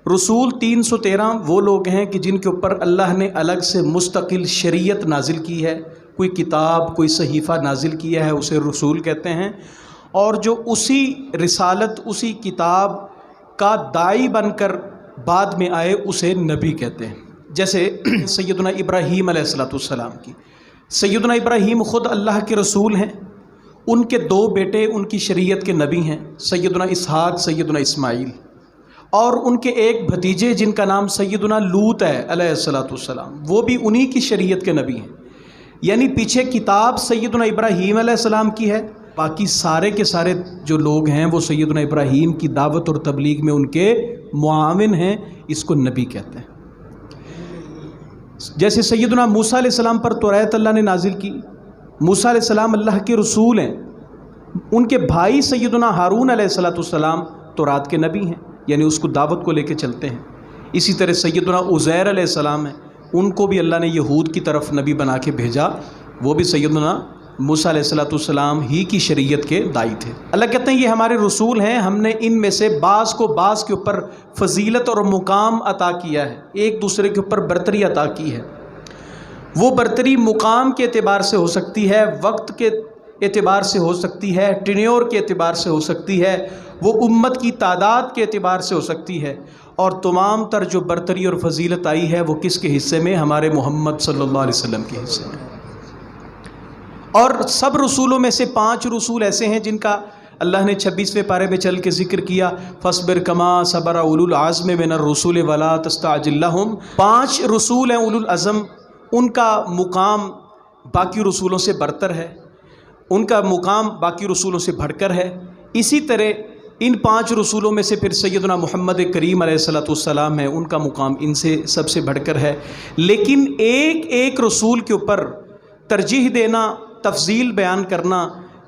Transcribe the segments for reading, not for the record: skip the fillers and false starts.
رسول 313 وہ لوگ ہیں کہ جن کے اوپر اللہ نے الگ سے مستقل شریعت نازل کی ہے، کوئی کتاب کوئی صحیفہ نازل کیا ہے، اسے رسول کہتے ہیں، اور جو اسی رسالت اسی کتاب کا داعی بن کر بعد میں آئے اسے نبی کہتے ہیں۔ جیسے سیدنا ابراہیم علیہ السلام کی، سیدنا ابراہیم خود اللہ کے رسول ہیں، ان کے 2 بیٹے ان کی شریعت کے نبی ہیں، سیدنا اسحاق سیدنا اسماعیل، اور ان کے ایک بھتیجے جن کا نام سیدنا لوط ہے علیہ السلام، وہ بھی انہی کی شریعت کے نبی ہیں۔ یعنی پیچھے کتاب سیدنا ابراہیم علیہ السلام کی ہے، باقی سارے کے سارے جو لوگ ہیں وہ سیدنا ابراہیم کی دعوت اور تبلیغ میں ان کے معاون ہیں، اس کو نبی کہتے ہیں۔ جیسے سیدنا موسیٰ علیہ السلام پر توریت اللہ نے نازل کی، موسیٰ علیہ السلام اللہ کے رسول ہیں، ان کے بھائی سیدنا ہارون علیہ السلام تورات کے نبی ہیں، یعنی اس کو دعوت کو لے کے چلتے ہیں۔ اسی طرح سیدنا عزیر علیہ السلام ہیں، ان کو بھی اللہ نے یہود کی طرف نبی بنا کے بھیجا، وہ بھی سیدنا موسیٰ علیہ السلام ہی کی شریعت کے داعی تھے۔ اللہ کہتے ہیں یہ ہمارے رسول ہیں، ہم نے ان میں سے بعض کو بعض کے اوپر فضیلت اور مقام عطا کیا ہے، ایک دوسرے کے اوپر برتری عطا کی ہے۔ وہ برتری مقام کے اعتبار سے ہو سکتی ہے، وقت کے اعتبار سے ہو سکتی ہے، ٹینیور کے اعتبار سے ہو سکتی ہے، وہ امت کی تعداد کے اعتبار سے ہو سکتی ہے، اور تمام تر جو برتری اور فضیلت آئی ہے وہ کس کے حصے میں؟ ہمارے محمد صلی اللہ علیہ وسلم کے حصے میں۔ اور سب رسولوں میں سے 5 رسول ایسے ہیں جن کا اللہ نے 26ویں پارے میں چل کے ذکر کیا، فَاصْبِرْ كَمَا صَبَرَ أُولُو الْعَزْمِ مِنَ الرُّسُلِ وَلَا تَسْتَعْجِلْ لَهُمْ۔ 5 رسول ہیں اولو العزم، ان کا مقام باقی رسولوں سے برتر ہے، ان کا مقام باقی رسولوں سے بڑھ کر ہے۔ اسی طرح ان 5 رسولوں میں سے پھر سیدنا محمد کریم علیہ السلام ہیں، ان کا مقام ان سے سب سے بڑھ کر ہے۔ لیکن ایک ایک رسول کے اوپر ترجیح دینا، تفضیل بیان کرنا،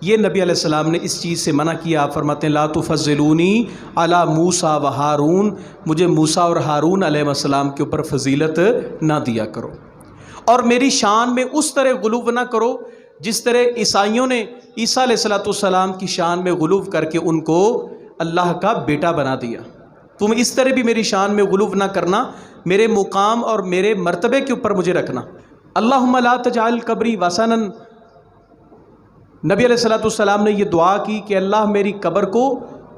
یہ نبی علیہ السلام نے اس چیز سے منع کیا۔ آپ فرماتے ہیں لا تفضلونی علی موسیٰ و ہارون، مجھے موسیٰ اور ہارون علیہ السلام کے اوپر فضیلت نہ دیا کرو، اور میری شان میں اس طرح غلو نہ کرو جس طرح عیسائیوں نے عیسیٰ علیہ السلام کی شان میں غلو کر کے ان کو اللہ کا بیٹا بنا دیا۔ تم اس طرح بھی میری شان میں غلو نہ کرنا، میرے مقام اور میرے مرتبے کے اوپر مجھے رکھنا۔ اللہم لا تجعل قبری وثنا، نبی علیہ السلام نے یہ دعا کی کہ اللہ میری قبر کو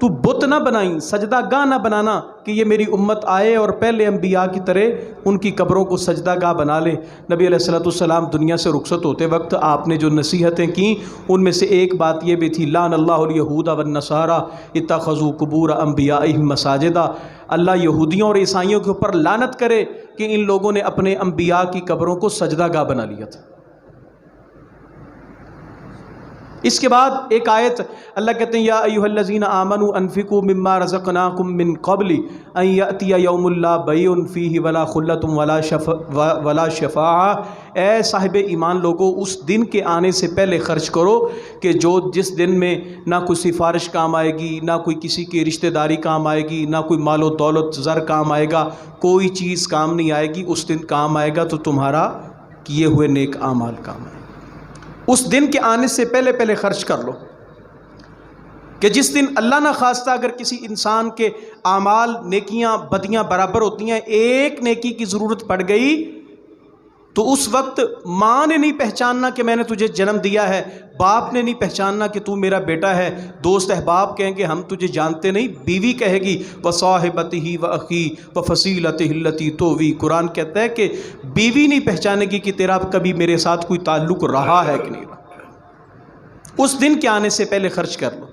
تو بت نہ بنائیں، سجدہ گاہ نہ بنانا، کہ یہ میری امت آئے اور پہلے انبیاء کی طرح ان کی قبروں کو سجدہ گاہ بنا لے۔ نبی علیہ السلام دنیا سے رخصت ہوتے وقت آپ نے جو نصیحتیں کیں ان میں سے ایک بات یہ بھی تھی، لعن اللہ الیہود والنصارى اتخذوا قبور انبیائہم مساجدا، اللہ یہودیوں اور عیسائیوں کے اوپر لعنت کرے کہ ان لوگوں نے اپنے انبیاء کی قبروں کو سجدہ گاہ بنا لیا تھا۔ اس کے بعد ایک آیت اللہ کہتے ہیں یا ایھا الذین آمنوا انفقوا مما رزقناکم من قبل ان یأتی یوم لا بیع فیہ ولا خلۃ ولا شفاعہ، اے صاحب ایمان لوگو اس دن کے آنے سے پہلے خرچ کرو کہ جس دن میں نہ کوئی سفارش کام آئے گی، نہ کوئی کسی کی رشتہ داری کام آئے گی، نہ کوئی مال و دولت زر کام آئے گا، کوئی چیز کام نہیں آئے گی۔ اس دن کام آئے گا تو تمہارا کیے ہوئے نیک اعمال کام آئے گا۔ اس دن کے آنے سے پہلے پہلے خرچ کر لو کہ جس دن اللہ نہ خواستہ اگر کسی انسان کے اعمال نیکیاں بدیاں برابر ہوتی ہیں، ایک نیکی کی ضرورت پڑ گئی تو اس وقت ماں نے نہیں پہچاننا کہ میں نے تجھے جنم دیا ہے، باپ نے نہیں پہچاننا کہ تو میرا بیٹا ہے، دوست احباب کہیں گے ہم تجھے جانتے نہیں، بیوی کہے گی وصاحبتہ وأخیہ وفصیلتہ التی تؤوی، قرآن کہتا ہے کہ بیوی نہیں پہچانے گی کہ تیرا کبھی میرے ساتھ کوئی تعلق رہا ہے کہ نہیں رہا۔ اس دن کے آنے سے پہلے خرچ کر لو۔